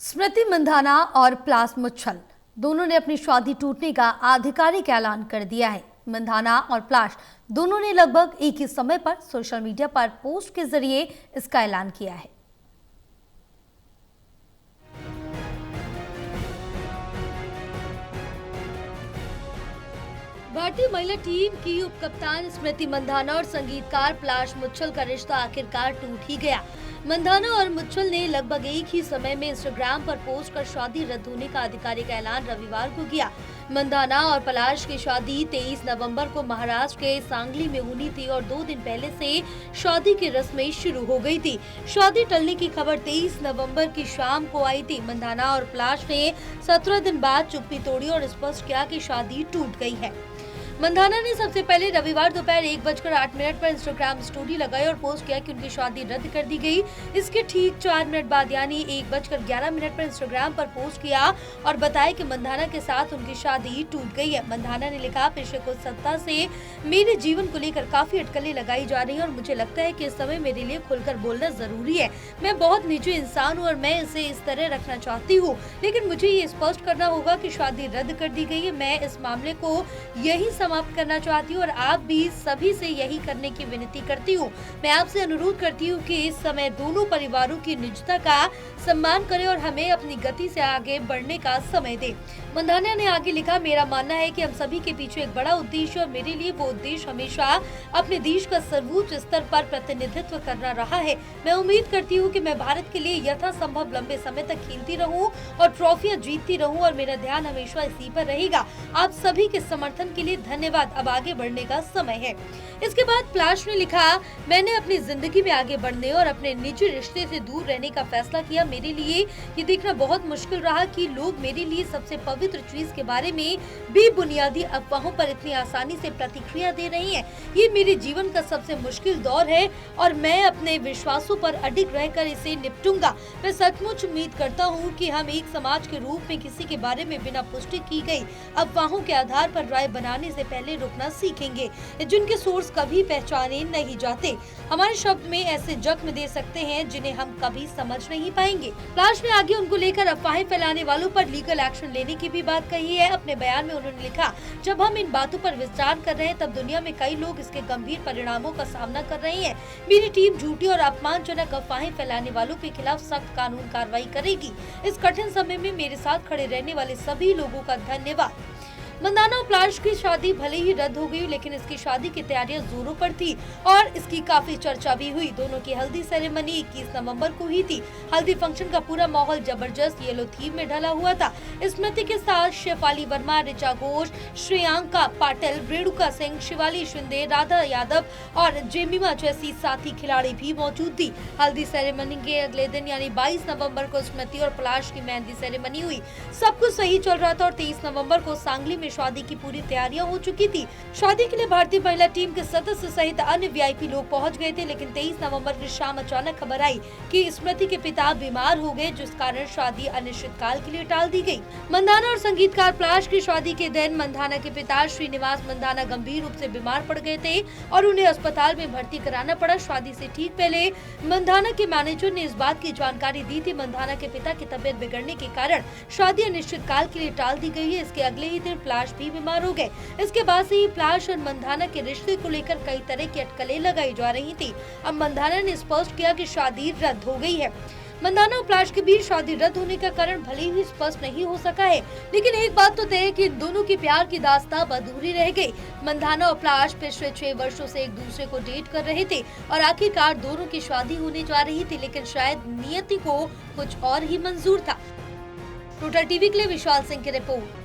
स्मृति मंधाना और पलाश मुच्छल दोनों ने अपनी शादी टूटने का आधिकारिक ऐलान कर दिया है। मंधाना और पलाश दोनों ने लगभग एक ही समय पर सोशल मीडिया पर पोस्ट के जरिए इसका ऐलान किया है। भारतीय महिला टीम की उपकप्तान स्मृति मंधाना और संगीतकार पलाश मुच्छल का रिश्ता आखिरकार टूट ही गया। मंधाना और मुच्छल ने लगभग एक ही समय में इंस्टाग्राम पर पोस्ट कर शादी रद्द होने का आधिकारिक ऐलान रविवार को किया। मंधाना और पलाश की शादी 23 नवंबर को महाराष्ट्र के सांगली में होनी थी और 2 दिन पहले से शादी की रस्में शुरू हो गई थी। शादी टलने की खबर 23 नवंबर की शाम को आई थी। मंधाना और पलाश ने 17 दिन बाद चुप्पी तोड़ी और स्पष्ट किया कि शादी टूट गई है। मंधाना ने सबसे पहले रविवार दोपहर 1:08 पर इंस्टाग्राम स्टोरी लगाई और पोस्ट किया कि उनकी शादी रद्द कर दी गई। इसके ठीक 4 मिनट बाद यानी 1:11 पर इंस्टाग्राम पर पोस्ट किया और बताया कि मंधाना के साथ उनकी शादी टूट गई है। मंधाना ने लिखा, पिछले कुछ सप्ताह से मेरे जीवन को लेकर काफी अटकलें लगाई जा रही है और मुझे लगता है कि इस समय मेरे लिए खुलकर बोलना जरूरी है। मैं बहुत निजी इंसान हूँ और मैं इसे इस तरह रखना चाहती हूँ, लेकिन मुझे ये स्पष्ट करना होगा कि शादी रद्द कर दी गई है। मैं इस मामले को यही समाप्त करना चाहती हूँ और आप भी सभी से यही करने की विनती करती हूँ। मैं आपसे अनुरोध करती हूँ कि इस समय दोनों परिवारों की निजता का सम्मान करें और हमें अपनी गति से आगे बढ़ने का समय दें। मंधाना ने आगे लिखा, मेरा मानना है कि हम सभी के पीछे एक बड़ा उद्देश्य और मेरे लिए वो उद्देश्य हमेशा अपने देश का सर्वोच्च स्तर पर प्रतिनिधित्व करना रहा है। मैं उम्मीद करती हूँ कि मैं भारत के लिए यथासंभव लंबे समय तक खेलती रहूं और ट्रॉफियां जीतती रहूं और मेरा ध्यान हमेशा इसी पर रहेगा। आप सभी के समर्थन के लिए धन्यवाद। अब आगे बढ़ने का समय है। इसके बाद पलाश ने लिखा, मैंने अपनी जिंदगी में आगे बढ़ने और अपने निजी रिश्ते से दूर रहने का फैसला किया। मेरे लिए ये देखना बहुत मुश्किल रहा कि लोग मेरे लिए सबसे पवित्र चीज के बारे में बेबुनियादी अफवाहों पर इतनी आसानी से प्रतिक्रिया दे रही हैं। ये मेरे जीवन का सबसे मुश्किल दौर है और मैं अपने विश्वासों पर अडिग रहकर इसे निपटूंगा। मैं सचमुच उम्मीद करता हूँ कि हम एक समाज के रूप में किसी के बारे में बिना पुष्टि की गई अफवाहों के आधार पर राय बनाने से पहले रुकना सीखेंगे, जिनके सोर्स कभी पहचाने नहीं जाते। हमारे शब्द में ऐसे जख्म दे सकते हैं जिन्हें हम कभी समझ नहीं पाएंगे। पलाश ने आगे उनको लेकर अफवाहें फैलाने वालों पर लीगल एक्शन लेने की भी बात कही है। अपने बयान में उन्होंने लिखा, जब हम इन बातों पर विचार कर रहे हैं तब दुनिया में कई लोग इसके गंभीर परिणामों का सामना कर रहे हैं। मेरी टीम झूठी और अपमानजनक अफवाहें फैलाने वालों के खिलाफ सख्त कानून कार्रवाई करेगी। इस कठिन समय में मेरे साथ खड़े रहने वाले सभी लोगों का धन्यवाद। मंधाना और पलाश की शादी भले ही रद्द हो गई, लेकिन इसकी शादी की तैयारियां जोरों पर थी और इसकी काफी चर्चा भी हुई। दोनों की हल्दी सेरेमनी 21 नवंबर को हुई थी। हल्दी फंक्शन का पूरा माहौल जबरदस्त येलो थीम में ढला हुआ था। स्मृति के साथ शेफाली वर्मा, ऋचा घोष, श्रेयांका पाटिल, रेणुका सिंह, शिवाली शिंदे, राधा यादव और जेमिमा जैसी साथी खिलाड़ी भी मौजूद थी। हल्दी सेरेमनी के अगले दिन यानी 22 नवम्बर को स्मृति और पलाश की मेहंदी सेरेमनी हुई। सब कुछ सही चल रहा था और 23 नवम्बर को सांगली में शादी की पूरी तैयारियां हो चुकी थी। शादी के लिए भारतीय महिला टीम के सदस्य सहित अन्य वीआईपी लोग पहुंच गए थे, लेकिन 23 नवंबर की शाम अचानक खबर आई कि स्मृति के पिता बीमार हो गए, जिस कारण शादी अनिश्चितकाल के लिए टाल दी गई। मंधाना और संगीतकार पलाश की शादी के दिन मंधाना के पिता श्रीनिवास मंधाना गंभीर रूप से बीमार पड़ गए थे और उन्हें अस्पताल में भर्ती कराना पड़ा। शादी से ठीक पहले मंधाना के मैनेजर ने इस बात की जानकारी दी थी। मंधाना के पिता की तबीयत बिगड़ने के कारण शादी अनिश्चितकाल के लिए टाल दी गई है। इसके अगले ही दिन पलाश भी बीमार हो गए। इसके बाद से ही पलाश और मंधाना के रिश्ते को लेकर कई तरह की अटकलें लगाई जा रही थी। अब मंधाना ने स्पष्ट किया कि शादी रद्द हो गई है। मंधाना और पलाश के बीच शादी रद्द होने का कारण भले ही स्पष्ट नहीं हो सका है, लेकिन एक बात तो तय है कि इन दोनों की प्यार की दास्तां अधूरी रह गई। मंधाना और पलाश पिछले 6 वर्षों से एक दूसरे को डेट कर रहे थे और आखिरकार दोनों की शादी होने जा रही थी, लेकिन शायद नियति को कुछ और ही मंजूर था। टोटल टीवी के लिए विशाल सिंह की रिपोर्ट।